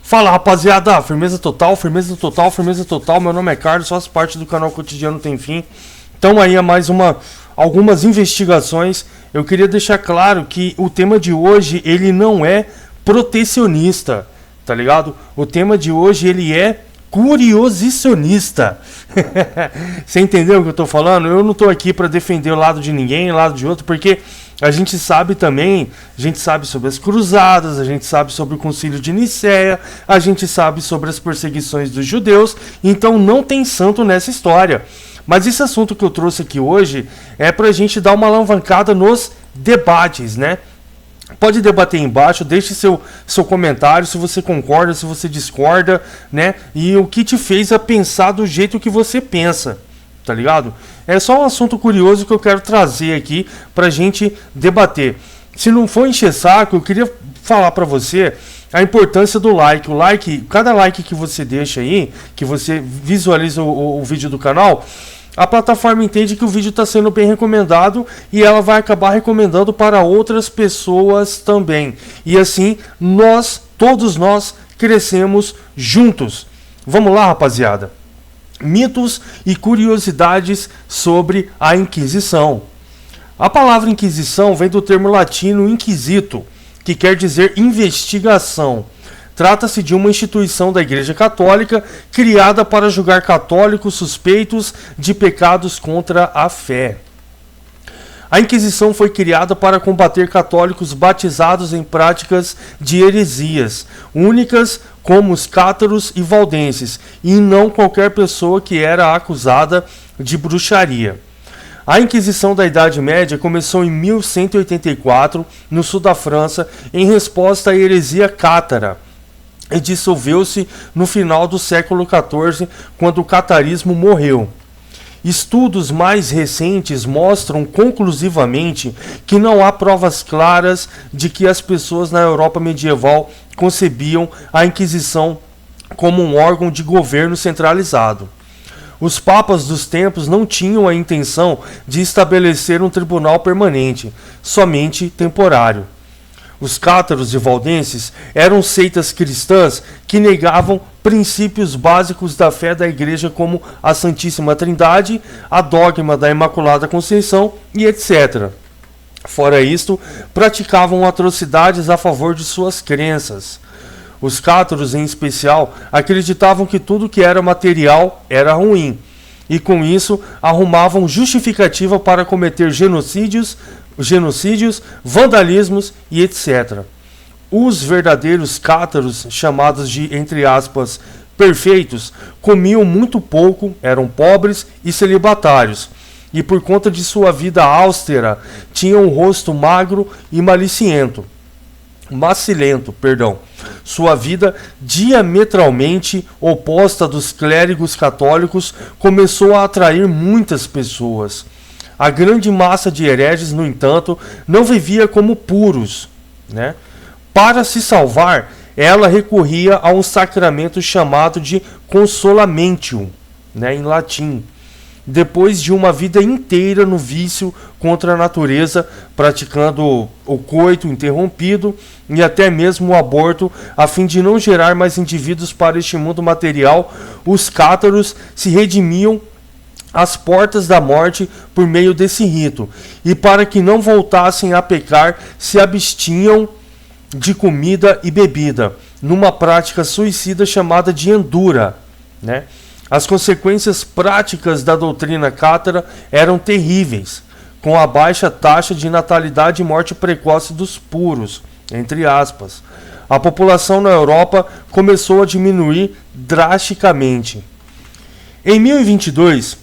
Fala, rapaziada, firmeza total, firmeza total, firmeza total. Meu nome é Carlos, faço parte do canal Cotidiano Tem Fim. Então aí é mais algumas investigações. Eu queria deixar claro que o tema de hoje, ele não é protecionista, tá ligado? O tema de hoje, ele é curiosicionista. Você entendeu o que eu tô falando? Eu não tô aqui para defender o lado de ninguém, o lado de outro, porque a gente sabe também, a gente sabe sobre as cruzadas, a gente sabe sobre o concílio de Nicéia, a gente sabe sobre as perseguições dos judeus, então não tem santo nessa história. Mas esse assunto que eu trouxe aqui hoje é pra gente dar uma alavancada nos debates, né? Pode debater aí embaixo, deixe seu comentário, se você concorda, se você discorda, né? E o que te fez a pensar do jeito que você pensa, tá ligado? É só um assunto curioso que eu quero trazer aqui pra gente debater. Se não for encher saco, eu queria falar pra você a importância do like. O like, cada like que você deixa aí, que você visualiza o vídeo do canal, a plataforma entende que o vídeo está sendo bem recomendado e ela vai acabar recomendando para outras pessoas também. E assim, todos nós crescemos juntos. Vamos lá, rapaziada. Mitos e curiosidades sobre a Inquisição. A palavra Inquisição vem do termo latino inquisito, que quer dizer investigação. Trata-se de uma instituição da Igreja Católica criada para julgar católicos suspeitos de pecados contra a fé. A Inquisição foi criada para combater católicos batizados em práticas de heresias, únicas como os cátaros e valdenses, e não qualquer pessoa que era acusada de bruxaria. A Inquisição da Idade Média começou em 1184, no sul da França, em resposta à heresia cátara, e dissolveu-se no final do século XIV, quando o catarismo morreu. Estudos mais recentes mostram conclusivamente que não há provas claras de que as pessoas na Europa medieval concebiam a Inquisição como um órgão de governo centralizado. Os papas dos tempos não tinham a intenção de estabelecer um tribunal permanente, somente temporário. Os cátaros e valdenses eram seitas cristãs que negavam princípios básicos da fé da Igreja, como a Santíssima Trindade, a dogma da Imaculada Conceição e etc. Fora isto, praticavam atrocidades a favor de suas crenças. Os cátaros, em especial, acreditavam que tudo que era material era ruim, e com isso arrumavam justificativa para cometer genocídios, vandalismos e etc. Os verdadeiros cátaros, chamados de, entre aspas, perfeitos, comiam muito pouco, eram pobres e celibatários, e por conta de sua vida austera, tinham um rosto magro e macilento. Sua vida, diametralmente oposta dos clérigos católicos, começou a atrair muitas pessoas. A grande massa de hereges, no entanto, não vivia como puros, né? Para se salvar, ela recorria a um sacramento chamado de consolamentium, né, em latim. Depois de uma vida inteira no vício contra a natureza, praticando o coito interrompido e até mesmo o aborto, a fim de não gerar mais indivíduos para este mundo material, os cátaros se redimiam às portas da morte por meio desse rito, e para que não voltassem a pecar, se abstinham de comida e bebida, numa prática suicida chamada de endura, né? As consequências práticas da doutrina cátara eram terríveis, com a baixa taxa de natalidade e morte precoce dos puros, entre aspas. A população na Europa começou a diminuir drasticamente. Em 1022,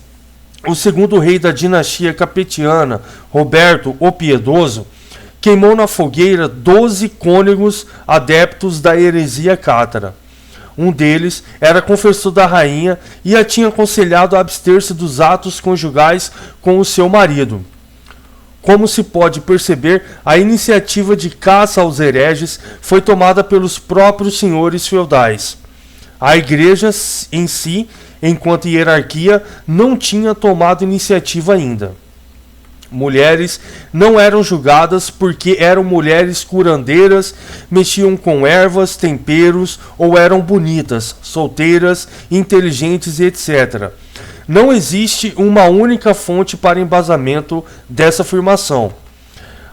o segundo rei da dinastia capetiana, Roberto o Piedoso, queimou na fogueira 12 cônegos adeptos da heresia cátara. Um deles era confessor da rainha e a tinha aconselhado a abster-se dos atos conjugais com o seu marido. Como se pode perceber, a iniciativa de caça aos hereges foi tomada pelos próprios senhores feudais. A igreja em si, enquanto hierarquia, não tinha tomado iniciativa ainda. mulheres não eram julgadas porque eram mulheres curandeiras, mexiam com ervas, temperos ou eram bonitas, solteiras, inteligentes e etc. Não existe uma única fonte para embasamento dessa afirmação.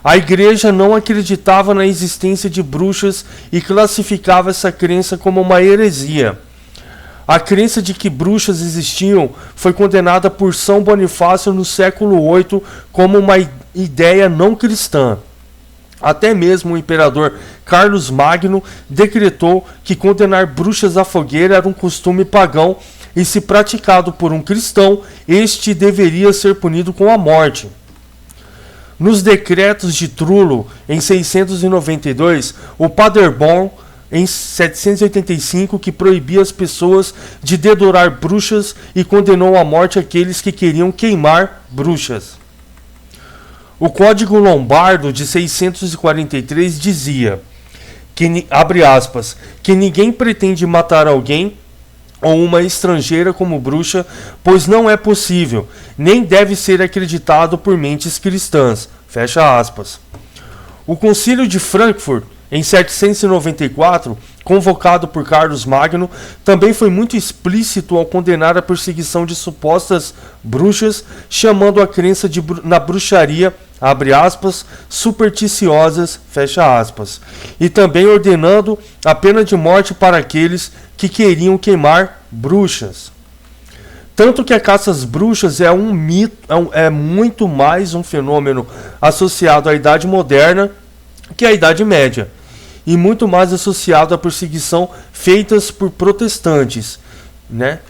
A igreja não acreditava na existência de bruxas e classificava essa crença como uma heresia. A crença de que bruxas existiam foi condenada por São Bonifácio no século VIII como uma ideia não cristã. Até mesmo o imperador Carlos Magno decretou que condenar bruxas à fogueira era um costume pagão e, se praticado por um cristão, este deveria ser punido com a morte. Nos decretos de Trullo, em 692, o Paderborn, em 785, que proibia as pessoas de dedorar bruxas e condenou à morte aqueles que queriam queimar bruxas. O Código Lombardo de 643 dizia, abre aspas, que ninguém pretende matar alguém ou uma estrangeira como bruxa, pois não é possível, nem deve ser acreditado por mentes cristãs. Fecha aspas. O Concílio de Frankfurt, em 794, convocado por Carlos Magno, também foi muito explícito ao condenar a perseguição de supostas bruxas, chamando a crença na bruxaria, abre aspas, supersticiosas, fecha aspas, e também ordenando a pena de morte para aqueles que queriam queimar bruxas. Tanto que a caça às bruxas é um mito, é muito mais um fenômeno associado à Idade Moderna que à Idade Média, e muito mais associado à perseguição feitas por protestantes, né?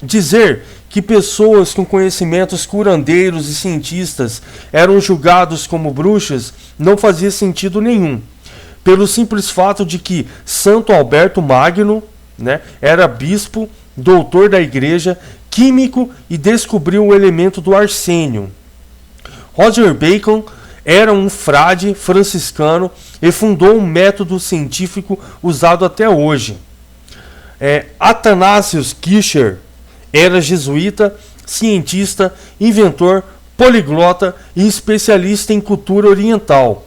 Dizer que pessoas com conhecimentos curandeiros e cientistas eram julgados como bruxas não fazia sentido nenhum, pelo simples fato de que Santo Alberto Magno, né, era bispo, doutor da igreja, químico e descobriu o elemento do arsênio. Roger Bacon era um frade franciscano e fundou um método científico usado até hoje. Athanasius Kircher era jesuíta, cientista, inventor, poliglota e especialista em cultura oriental.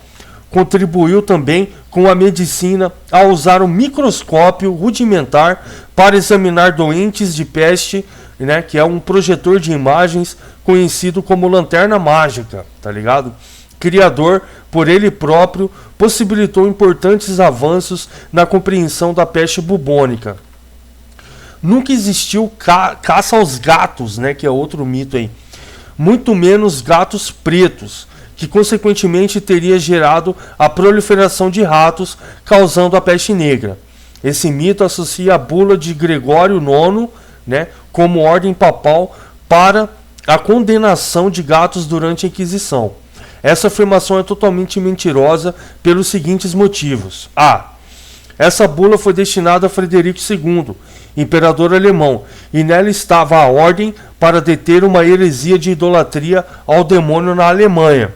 Contribuiu também com a medicina ao usar um microscópio rudimentar para examinar doentes de peste, né, que é um projetor de imagens conhecido como lanterna mágica, tá ligado? Criador, por ele próprio, possibilitou importantes avanços na compreensão da peste bubônica. Nunca existiu caça aos gatos, né, que é outro mito aí. Muito menos gatos pretos, que consequentemente teria gerado a proliferação de ratos, causando a peste negra. Esse mito associa a bula de Gregório IX, né, como ordem papal para a condenação de gatos durante a Inquisição. Essa afirmação é totalmente mentirosa pelos seguintes motivos. A. Essa bula foi destinada a Frederico II, imperador alemão, e nela estava a ordem para deter uma heresia de idolatria ao demônio na Alemanha.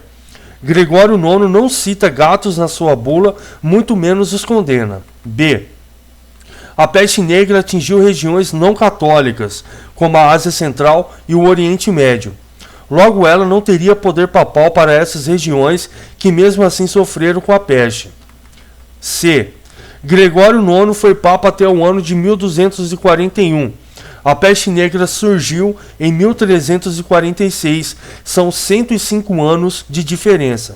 Gregório IX não cita gatos na sua bula, muito menos os condena. B. A peste negra atingiu regiões não católicas, como a Ásia Central e o Oriente Médio. Logo, ela não teria poder papal para essas regiões que mesmo assim sofreram com a peste. C. Gregório IX foi papa até o ano de 1241. A peste negra surgiu em 1346. São 105 anos de diferença.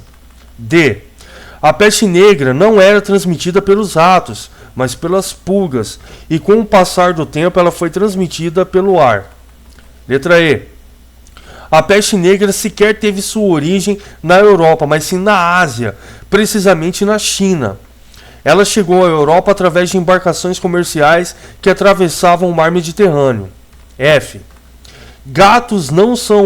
D. A peste negra não era transmitida pelos ratos, mas pelas pulgas, e com o passar do tempo ela foi transmitida pelo ar. Letra E. A peste negra sequer teve sua origem na Europa, mas sim na Ásia, precisamente na China. Ela chegou à Europa através de embarcações comerciais que atravessavam o mar Mediterrâneo. F. Gatos não são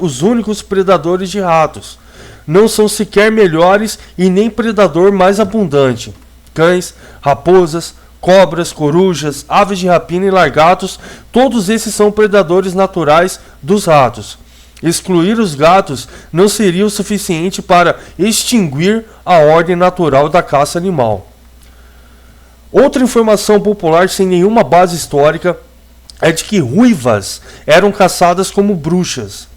os únicos predadores de ratos. Não são sequer melhores e nem predador mais abundante. Cães, raposas, cobras, corujas, aves de rapina e largatos, todos esses são predadores naturais dos ratos. Excluir os gatos não seria o suficiente para extinguir a ordem natural da caça animal. Outra informação popular sem nenhuma base histórica é de que ruivas eram caçadas como bruxas.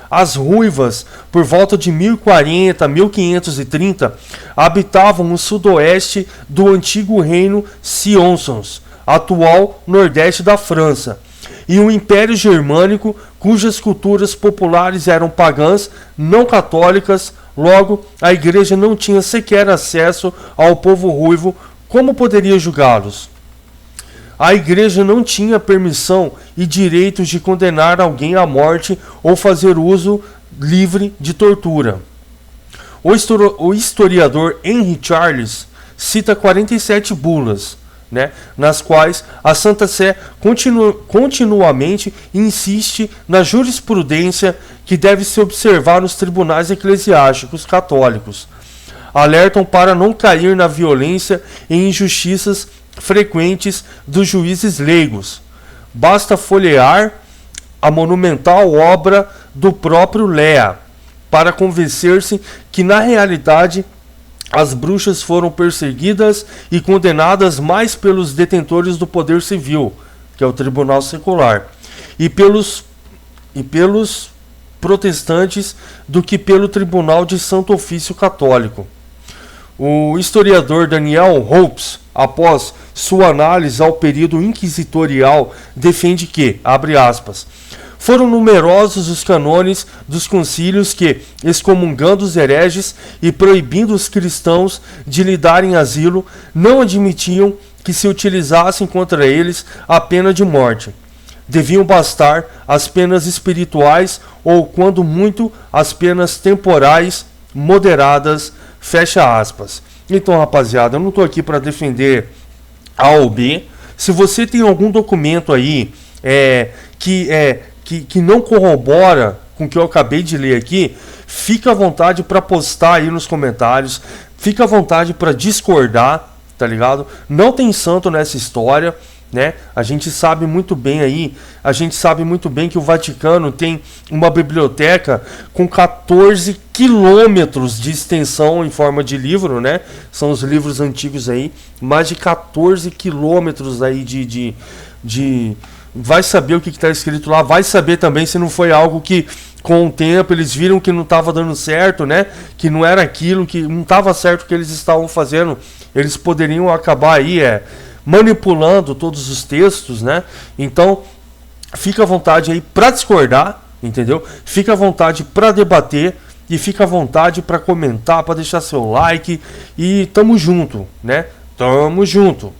As ruivas, por volta de 1040, 1530, habitavam o sudoeste do antigo reino Sionçons, atual nordeste da França, e o Império Germânico, cujas culturas populares eram pagãs, não católicas. Logo, a igreja não tinha sequer acesso ao povo ruivo. Como poderia julgá-los? A igreja não tinha permissão e direitos de condenar alguém à morte ou fazer uso livre de tortura. O historiador Henry Charles cita 47 bulas, nas quais a Santa Sé continuamente insiste na jurisprudência que deve se observar nos tribunais eclesiásticos católicos. Alertam para não cair na violência e injustiças frequentes dos juízes leigos. Basta folhear a monumental obra do próprio Lea para convencer-se que, na realidade, as bruxas foram perseguidas e condenadas mais pelos detentores do poder civil, que é o tribunal secular, e pelos protestantes do que pelo tribunal de Santo Ofício católico. O historiador Daniel Hopes, após sua análise ao período inquisitorial, defende que, abre aspas, foram numerosos os cânones dos concílios que, excomungando os hereges e proibindo os cristãos de lhe darem asilo, não admitiam que se utilizassem contra eles a pena de morte. Deviam bastar as penas espirituais ou, quando muito, as penas temporais moderadas, fecha aspas. Então, rapaziada, eu não estou aqui para defender A ou B. Se você tem algum documento aí que não corrobora com o que eu acabei de ler aqui, fica à vontade para postar aí nos comentários, fica à vontade para discordar, tá ligado? Não tem santo nessa história, A gente sabe muito bem que o Vaticano tem uma biblioteca com 14 quilômetros de extensão em forma de livro, São os livros antigos aí, mais de 14 quilômetros aí de vai saber o que está escrito lá, vai saber também se não foi algo que com o tempo eles viram que não estava dando certo, que não era aquilo, que não estava certo o que eles estavam fazendo, eles poderiam acabar aí manipulando todos os textos, Então, fica à vontade aí para discordar, entendeu? Fica à vontade para debater e fica à vontade para comentar, para deixar seu like e tamo junto, Tamo junto.